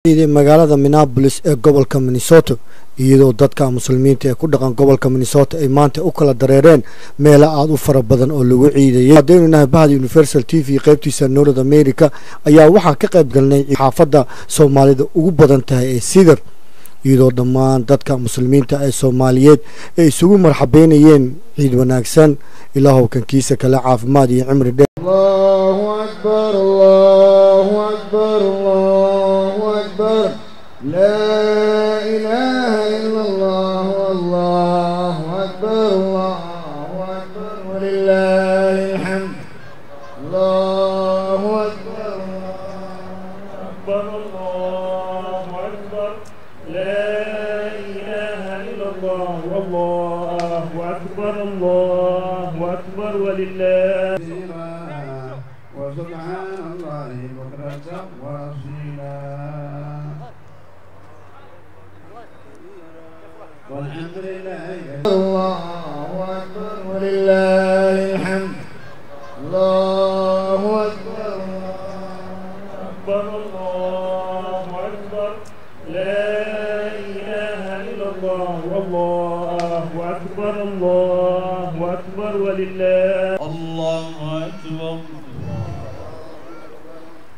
magaalada Minneapolis ee gobolka Minnesota iyadoo dadka muslimiinta ee ku dhaqan gobolka Minnesota ay maanta u kala dareereen meel aad u fara badan oo lagu ciideeyay hadeenuna bahda Universal TV qaybtiisa North America ayaa waxa ka qayb galnay xaafada Soomaalida ugu badan tahay ee Cedar iyadoo dhammaan dadka muslimiinta ee Soomaaliyeed ay isugu marxabeynayeen ciid wanaagsan ilaahu kan kiisa kala caafimaad iyo cimri dheer Allahu akbar Allahu akbar Allahu akbar la ilaha illa Allah Allahu akbar walillahil hamd Allahu akbar Allahu akbar la ilaha illa Allah wallahu akbar Allahu akbar walillahi وسبحان الله بكرة وأصيلا والحمد لله الله أكبر ولله الحمد الله أكبر الله أكبر لا إله إلا الله والله أكبر الله أكبر ولله الله أكبر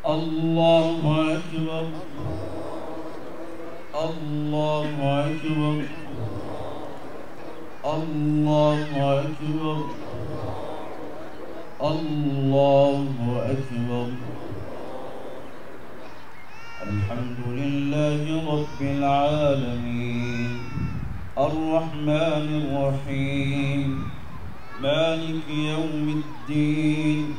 الله أكبر الله أكبر الله أكبر الله أكبر الحمد لله رب العالمين الرحمن الرحيم مالك يوم الدين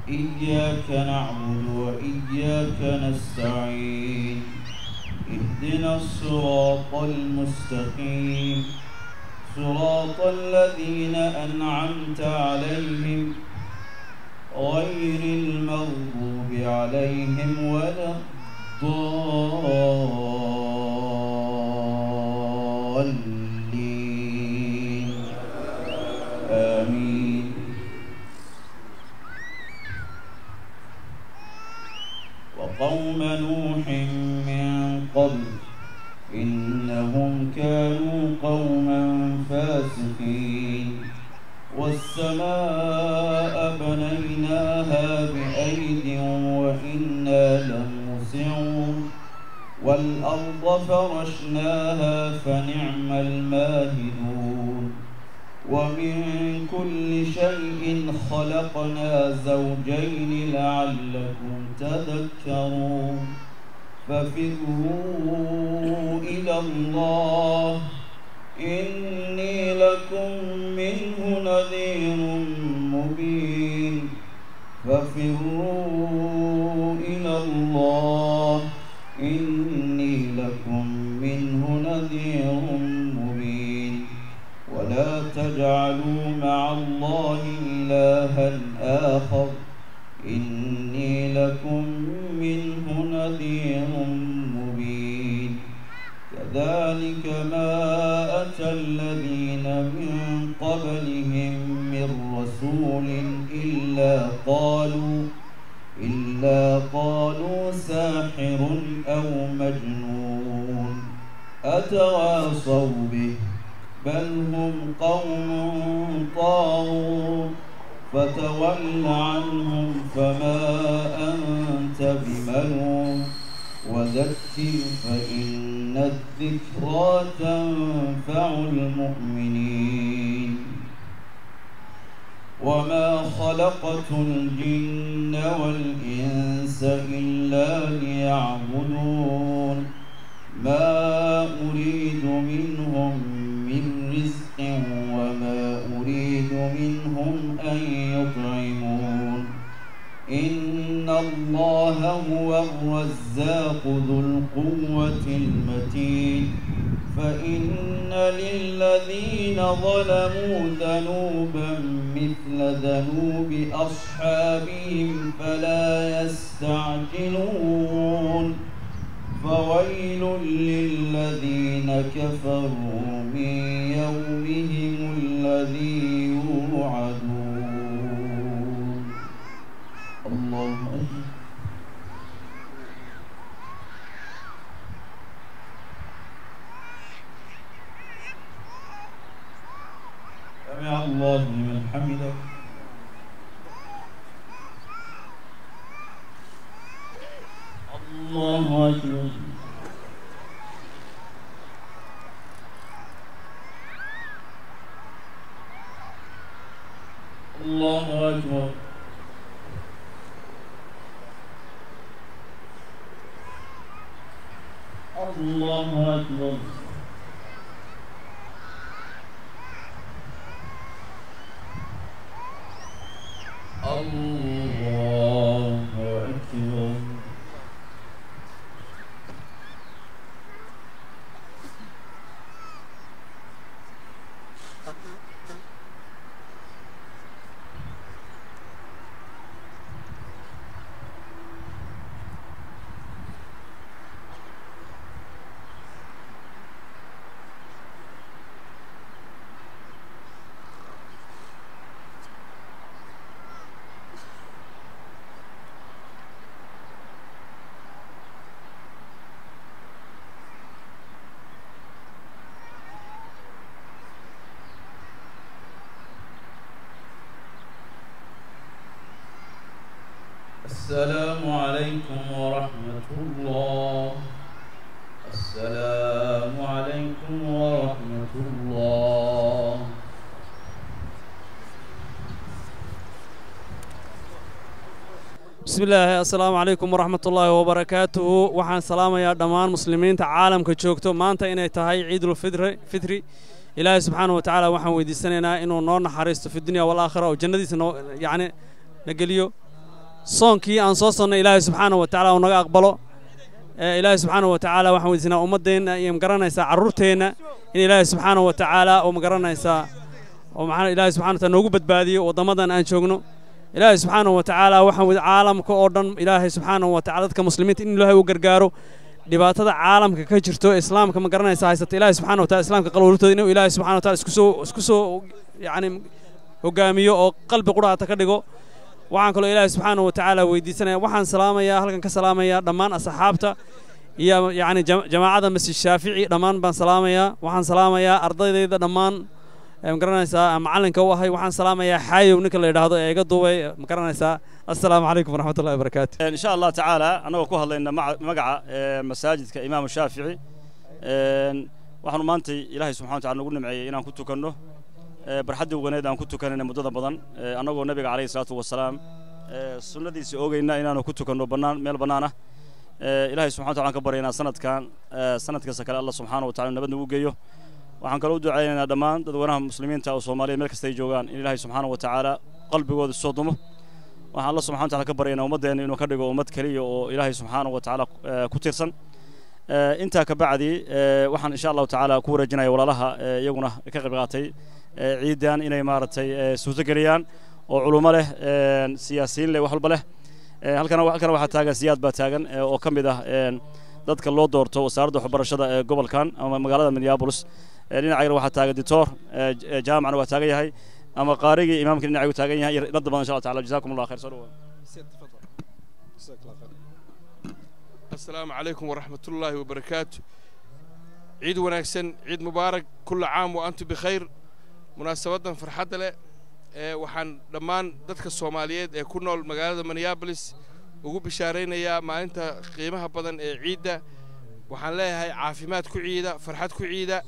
إياك نعبد وإياك نستعين اهدنا الصراط المستقيم صراط الذين أنعمت عليهم غير المغضوب عليهم ولا الضالين آمين وقوم نوح من قبل إنهم كانوا قوما فاسقين والسماء بنيناها بأيد وإنا لموسعون والأرض فرشناها فنعم الماهدون ومن كل شيء خلقنا زوجين لعلكم تذكرون ففروا إلى الله إني لكم منه نذير مبين ففروا إلى الله إني لكم منه نذير مبين ولا تجعلوا مع الله إلها آخر إني لكم منه نذير مبين كذلك ما أتى الذين من قبلهم من رسول إلا قالوا ساحر أو مجنون أتواصوا به بل هم قوم طاغون فتول عنهم فما أنت بملوم وذكر فإن الذكرى تنفع المؤمنين وما خلقت الجن والإنس إلا ليعبدون ما أريد منهم من رزق وما أريد منهم أن يطعمون إن الله هو الرزاق ذو القوة المتين فإن للذين ظلموا ذنوبا مثل ذنوب أصحابهم فلا يستعجلون فويل للذين كفروا من يومهم الذي يوعدون الله أكبر الله لمن حمده الله أكبر الله أكبر الله أكبر الله أكبر السلام عليكم ورحمة الله السلام عليكم ورحمة الله بسم الله السلام عليكم ورحمة الله وبركاته وحان سلام يا دمان مسلمين تعالم كجوكتو مانتا إنay tahay عيد الفطر إلهي سبحانه وتعالى وحان ويديسانينا إنو نور نحريستو في الدنيا والآخرة وجنديس يعني نقليو صونكي أن صوصنا إلهي سبحانه وتعالى ونقا أقبله إلهي سبحانه وتعالى وحان ويديسنا أمدين يمقرنا يسا عرورتين إن إلهي سبحانه وتعالى ومقرنا يسا ومعنا إلهي سبحانه وتعالى نوقبت بادي وضمدن أنشوقنو إلهي سبحانه وتعالى وحن عالم كأردن إلهي سبحانه وتعالى كمسلمين إن الله وقرقارو dhibaatada caalamka ka jirto islaamka ma garanaysa haysata ilaahay subxaanahu wa ta'ala islaamka qalwaltooda inuu ilaahay subxaanahu wa ta'ala isku soo yani hogaamiyo oo qalbi quraata ka dhigo waxaan kale ilaahay subxaanahu wa ta'ala weydiisanaya waxaan salaamayaa halkan ka salaamayaa dhammaan asxaabta iyo yani jamaacada masjid shaafici dhammaan baan salaamayaa waxaan salaamayaa ardaydeeda dhammaan ma garanaysaa macalinka u ahay waxaan salaamayaa xaayow ninka la yiraahdo ee iga duubay ma garanaysaa assalaamu calaykum waraxmatullahi wabarakaatu in sha Allah tacaala anagoo ku hadlayna magaca masaajidka imaam shaafici waxaanu maanta ilaahay subxaanahu wa ta'ala nagu nimceeyay inaan ku tukanno barxadii wanaagsan aan ku tukanayna muddada badan anagoo nabiga kaleey salaatu wasalaam sunnadiisa oogayna inaanu ku tukanno meel bannaan ah ilaahay subxaanahu wa ta'ala ka bareynaa sanadka kale Allah subxaanahu wa ta'ala nabad nagu geeyo waxaan kale u ducaynaynaa dhammaan dadweynaha muslimiinta oo Soomaaliyeed meel kasta ay joogaan in ilaahay subxaanahu wa ta'ala qalbigooda soo dumo waxaan Allah subxaanahu wa ta'ala ka baryaynaa ummadeena inuu ka dhigo ummad kaliya oo ilaahay subxaanahu wa ta'ala ku tirsan inta ka bacdi waxaan insha Allah ta'ala ku wareejinayaa walaalaha iyaguna ka qayb qaatay ciidan inay maartay suuta galiyaan oo culimo leh siyaasiyiin leh wax walba leh halkan waxa taagan siyaad baa taagan oo kamid ah dadka loo doorto wasaaradda waxbarashada ee gobolkan ama magaalada Minneapolis dhinaca waxa taagan dictor jaamacna waa taagan yahay ama qaarigi imaamka dhinaca uu taagan yahay dad badan insha Allah ta'ala jazaakumullahu khayr soo السلام عليكم ورحمة الله وبركاته عيد وناكسن عيد مبارك كل عام وأنتم بخير مناسبة فرحة له وحن دمان دتك الصوماليات كنا المجال منيابلس وجو بشارين يا ما أنت قيمها بدن عيدة وحن لها عافيمات كعيدة فرحات كعيدة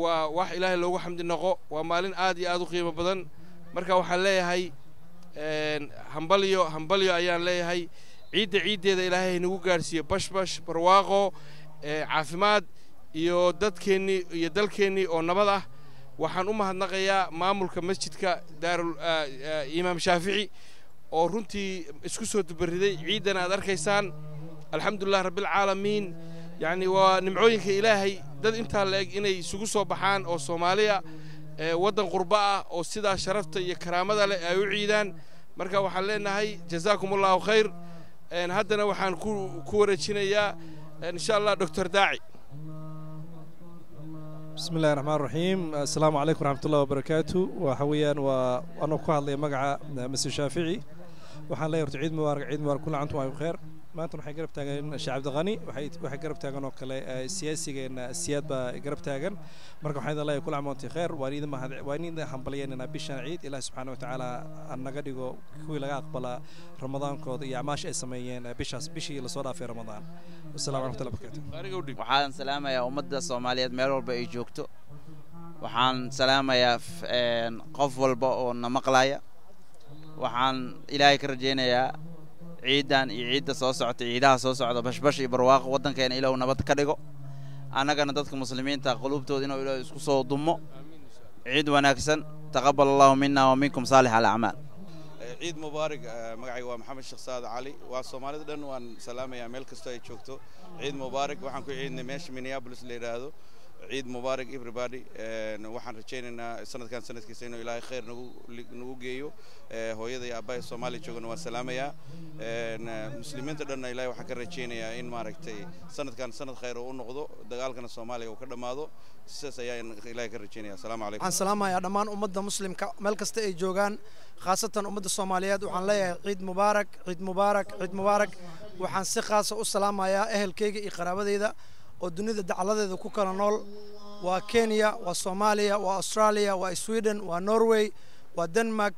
وواح إله لو حمد النقاء ومالين آدي آدو قيمة بدن مركا وحن لها هاي همبليو أيان لها هاي عيد إلهي نوجو جارسية باش برواقو عافيمات iyo dadkeeni iyo dalkeeni oo nabad ah waxaan u mahadnaqayaa maamulka masjidka daarul imaam shaafici oo runtii isku soo dubariday ciidan aad arkaysaan alxamdulillah rabbil caalamiin yani waa nimcooyinka ilaahay dad inta leeg inay isugu soo baxaan oo Soomaaliya wadan qurba ah oo sida sharafta iyo karaamada leh ay u ciidaan marka waxaan leenahay jazaakumullahu khayr haddana waxaan ku wareejinayaa insha Allah Dr. Daaci بسم الله الرحمن الرحيم السلام عليكم ورحمة الله وبركاته وحويا وأنا كهذا مجا مسجد شافعي وحنا لا يرتعيد مبارك عيد مبارك كل عام وأنتم بخير maanta waxay garab taagan Sheekh Cabdiqani waxay garab taagan oo kale siyaasigeena siyaad baa garab taagan marka waxaan leeyahay kula amoontii khayr waan idin hambalyeynaa bishan ciid ilaahay subxaanahu wa ta'aala anaga dhigo kuwii laga aqbala ramadaankooda iyo acmaasha ay sameeyeen bishii la soo dhaafay ramadaan wassalaamu alaykum wa rahmatullahi waxaan salaamayaa ummadda Soomaaliyeed meel walba ay joogto waxaan salaamayaa qof walba oo na maqlaya waxaan ilaahay ka rajeynayaa ciidan iyo ciidda soo socota ciidaha soo socda bashbash iyo barwaaqo wadankeena ilaahu nabad ka dhigo anagana dadka muslimiinta qulubtooda inuu ilaahay isku soo dumo ciid wanaagsan taqabbal Allahu minna wa minkum salih al-a'mal ciid mubaarak magacayga waa maxamed sheekh saad cali waa Soomaalida dhan waan salaamayaa meel kasta ay joogto ciid mubaarak waxaan ku ciidnay meesha Minneapolis la yiraahdo ciid mubaarak everybody waxaan rajeynaynaa sanadkan sanadkiisa inuu ilaahay khayr nagu geeyo hooyada iyo aabbaha Soomaaliya joogana waan salaamayaa muslimiinta dhanna ilaahay waxaan ka rajeynayaa in maaragtay sanadkan sanad khayr u noqdo dagaalkana Soomaaliya uu ka dhamaado sidaas ayaan ilaahay ka rajeynayaa assalaamu calaykum waxaan salaamayaa dhammaan ummadda muslimka meel kasta ay joogaan khaasatan ummadda Soomaaliyeed waxaan leeyahay ciid mubaarak ciid mubaarak ciid mubaarak waxaan si khaas ah u salaamayaa ehelkayga iyo qaraabadayda oo dunida dacaladeeda ku kala nool waa Kenya waa Soomaaliya waa Australia waa Sweden waa Norway waa Denmark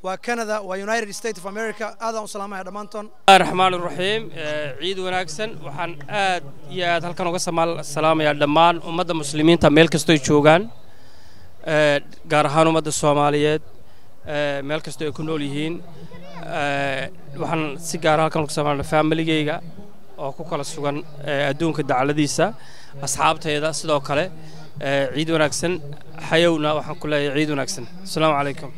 waa Canada waa United States of America aadaan u salaamayaa dhamaantoon raxmaanir raxiim ciid wanaagsan waxaan aad iyo aad halkan uga salaamayaa dhammaan ummadda muslimiinta meel kasta ay joogaan gaar ahaan ummadda Soomaaliyeed meel kasta ay ku nool yihiin waxaan si gaar ah halkan uga salaamayaa familygayga oo ku kala sugan adduunka dacaladiisa asxaabteeda sidoo kale ciid wanaagsan xayowna waxaan ku leeyahay ciid wanaagsan assalaamu calaykum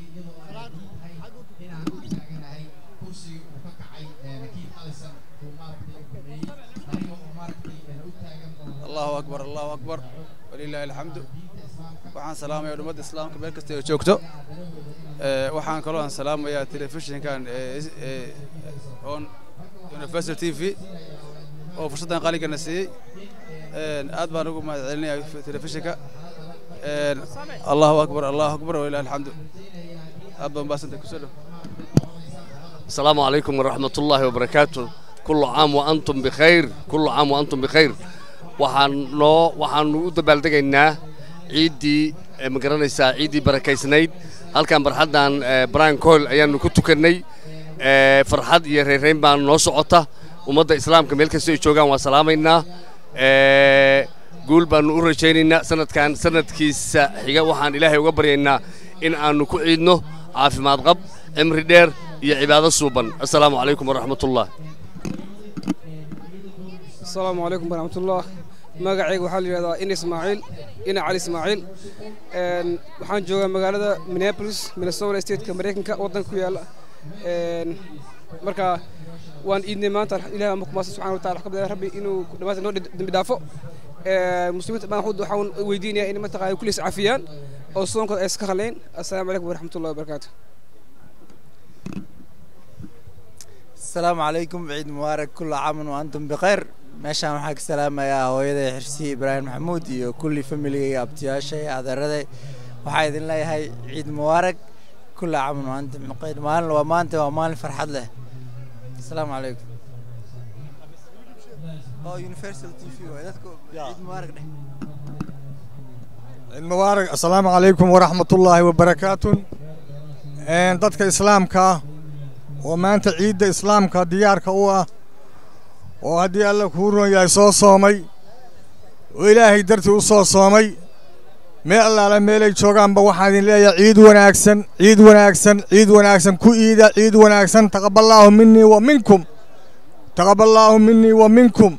Allahu akbar walillahi alhamdu waxaan salaamayaa ummadda islaamka meel kasta ay joogto waxaan kaloo aan salaamayaa telefishinkan on Universal TV oo fursadan qaaliga siiyay aad baan ugu mahadcelinayaa telefishinka Allahu akbar walillahi alhamdu aad baan baasanta ku soo dhaw السلام عليكم ورحمة الله وبركاته كل عام وأنتم بخير كل عام وأنتم بخير waxaan u dabaaldagaynaa ciidii magaranaysaa ciidii barakaysaneyd halkan barxaddan Brian Cole ayaanu ku tukanay farxad iyo reereyn baan noo socota ummadda islaamka meel kasta ay joogaan waa salaamaynaa guul baanu u rajaynaynaa sanadkan sanadkiisa xiga waxaan ilaahay uga baryaynaa in aanu ku ciidno caafimaad qab cimri dheer iyo cibaado suuban assalaamu calaykum waraxmatullah السلام عليكم ورحمة الله magacayga waxaa la yiraahdaa in Ismaaciil ina cali Ismaaciil waxaan joogaa magaalada Minneapolis Minnesota State ka Mareykanka wadan ku yaala marka waan idin maanta ilaahay ama kuma subhanahu wa ta'ala xaqada rabbi inuu dhamaad noo dambi dhaafo muslimiinta baan waxaan weydiinayaa in mataqaay kullis cafiyaan oo soonkooda ay iska qaleen assalaamu calaykum waraxmatullaahi wabarakaatuh السلام عليكم عيد مبارك كل عام وأنتم بخير meeshaan waxaan ka salaamayaa hooyaday xirsi Ibrahim Maxamuud iyo kulli family abtiyaashay adeeraday waxaan idin leeyahay ciid mubaarak كل عام وأنتم بخير maanta waa maalin farxad leh assalaamu calaykum Universal TV dadku ciid mubaarak dheh ciid mubaarak assalaamu calaykum waraxmatullaahi wabarakaatuh dadka islaamka oo maanta ciidda islaamka diyaarka u ah oo haddii alla kuu roon yahay soo soomay oo ilaahay dartii u soo soomay meel allaala meelay joogaanba waxaan idin leeyahay ciid wanaagsan ciid wanaagsan ciid wanaagsan ku iida ciid wanaagsan taqabballaahu minnii wa minkum taqabballaahu minnii wa minkum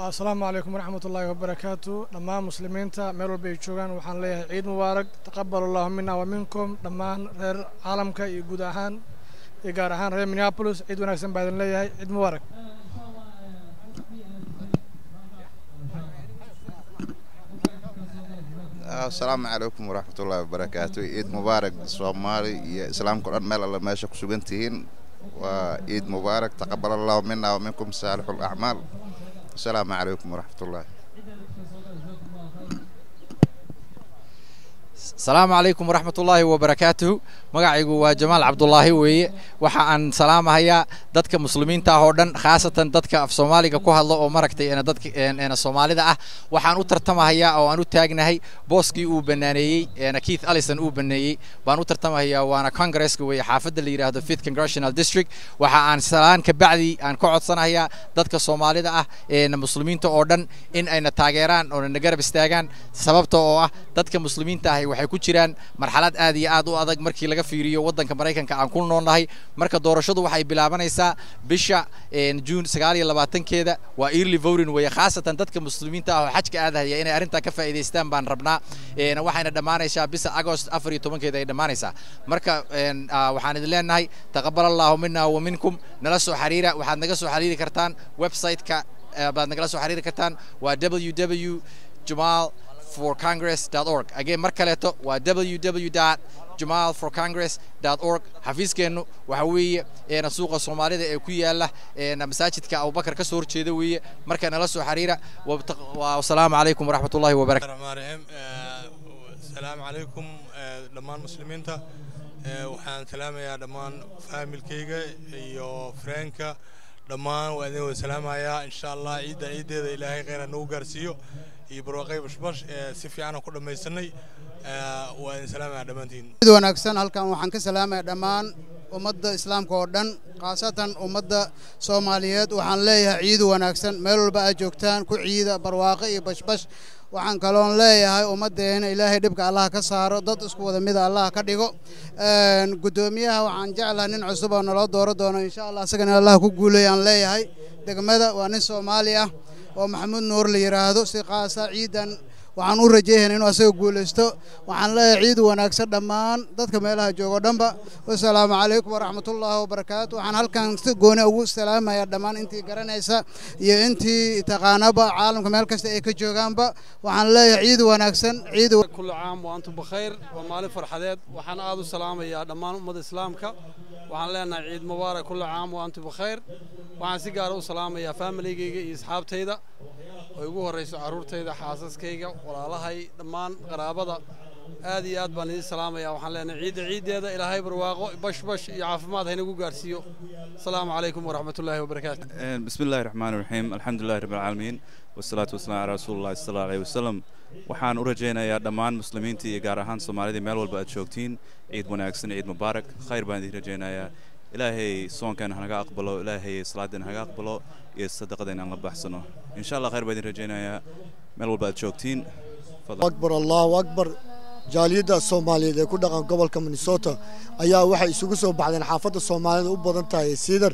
السلام عليكم ورحمة الله وبركاته دمان مسلمين تا ميرو بيجوغان وحن ليه عيد مبارك تقبل الله منا ومنكم دمان غير عالم كا يجودهان يجارهان غير مينيابوليس عيد ونكسن بعدين ليه عيد مبارك السلام عليكم ورحمة الله وبركاته عيد مبارك الصومالي إسلام قرآن مال الله ما يشك سجنتين وعيد مبارك تقبل الله منا ومنكم صالح الأعمال السلام عليكم ورحمة الله السلام عليكم ورحمة الله وبركاته مقاعيق وجمال عبد الله وي وحان سلام هيا دتك مسلمين تاهودن خاصة دتك في صومالي كوها الله ومركتي أنا دتك أنا صومالي ده وحان أترتم هيا أو أنا تاجنا هي بوسكي وبناني أنا كيث أليسون وبناني وأنا أترتم هيا وأنا كونغرس وي حافظ اللي هذا فيث كونغريشنال ديستريكت وحان سلام كبعدي أن قعد سنة هيا دتك صومالي ده أنا مسلمين تاهودن إن أنا تاجران أو نجرب استاجان سببته دتك مسلمين تاهي waxay ku jiraan marxalad aad iyo aad u adag markii laga fiiriyo wadanka Mareykanka aan ku noolnahay marka doorashadu waxay bilaabanaysaa bisha June 29keeda waa early voting way khaasatan dadka muslimiinta ah oo xajka aadaya inay arinta ka faa'iideystaan baan rabnaa waxayna dhamaanaysaa bisha August 14keeda ay dhamaanaysaa marka waxaan idin leenahay taqabbalallahu minna wa minkum nala soo xiriira waxaad naga soo xiriiri kartaan website-ka baad nagala soo xiriiri kartaan waa www.jamalforcongress.org again markaleeto waa www.jamalforcongress.org xafiiskeennu waxa weeye suuqa Soomaalida ee ku yaala masaajidka Abu Bakar ka soo horjeeda weeye marka nala soo xiriira wa salaamu calaykum waraxmatullaahi wabarakaatuh السلام عليكم دمان مسلمينتا waxaan salaamayaa dhamaan familkayga iyo friendka dhamaan waa idin salaamayaa insha Allah ciideeda Ilaahay khayr nagu gaarsiiyo iyo barwaaqay bashbash si fiican ku dhameysanay waa idin salaamayaa dhamaantiin wanaagsan halkan waxaan ka salaamayaa dhamaan ummadda islaamka oo dhan qaasatan ummadda Soomaaliyeed waxaan leeyahay ciid wanaagsan meel walba aad joogtaan ku ciida barwaaqo iyo bashbash waxaan kaloon leeyahay ummadeena Ilaahay dhibka Allah ka saaro dad isku wada mid Allah ka dhigo gudoomiyaha waxaan jeclahay nin cusub oo nala dooro doono insha Allah asagana Allah ku guuleeyaan leeyahay degmada waa nin Soomaali ah oo Maxamuud Nuur la yiraahdo si qaasa ciidan waxaan u rajaynayaa inuu asaga guuleysto waxaan leeyahay ciid wanaagsan dhamaan dadka meelaha jooga dhanba wassalaamu calaykum waraxmatullaahi wabarakaatuh waxaan halkan si gooni ugu salaamayaa dhamaan intii garanaysa iyo intii taqaanaba caalamka meel kasta ay ka joogaanba waxaan leeyahay ciid wanaagsan ciid kullu caam wa antum bikhair wa maalin farxadeed waxaan aad u salaamayaa dhamaan ummadda islaamka waxaan leenahay ciid mubaarak kullu caam wa antum bikhair waxaan si gaar ah u salaamayaa familygayga iyo asxaabtayda oo ugu horeyso caruurtayda xaasaskayga walaalahay dhamaan qaraabada aad iyo aad baan idin salaamayaa waxaan leenahay ciideeda Ilaahay barwaaqo bashbash iyo caafimaad haynagu gaarsiiyo assalaamu calaykum waraxmatullaahi wabarakaatuh bismillaahir rahmaanir rahiim alxamdulilaahi rabbil caalamiin wasalaatu wasalaamu calaa rasuulillahi sallallahu alayhi wasallam waxaan u rajaynayaa dhamaan muslimiinta iyo gaar ahaan Soomaalida meel walba aad joogtiin ciid wanaagsan ciid mubaarak khayr baan idin rajaynayaa ilaahay soonkan hanaga aqbalo ilaahay salaadan hanaga aqbalo iyo sadaqadan aan la baxsano insha Allah khayr baan idin rajaynayaa meel walba aad joogtiin akbar Allahu akbar jaaliyada Soomaaliyeed ee ku dhaqan gobolka Minnesota ayaa waxay isugu soo baxdeen xaafadda Soomaalida u badan tahay Siidar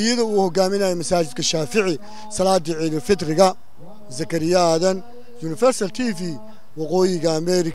iyadoo uu hogaaminayo masaajidka Shaafici salaadii ciid fitriga Zakariya Aadan Universal TV waqooyiga America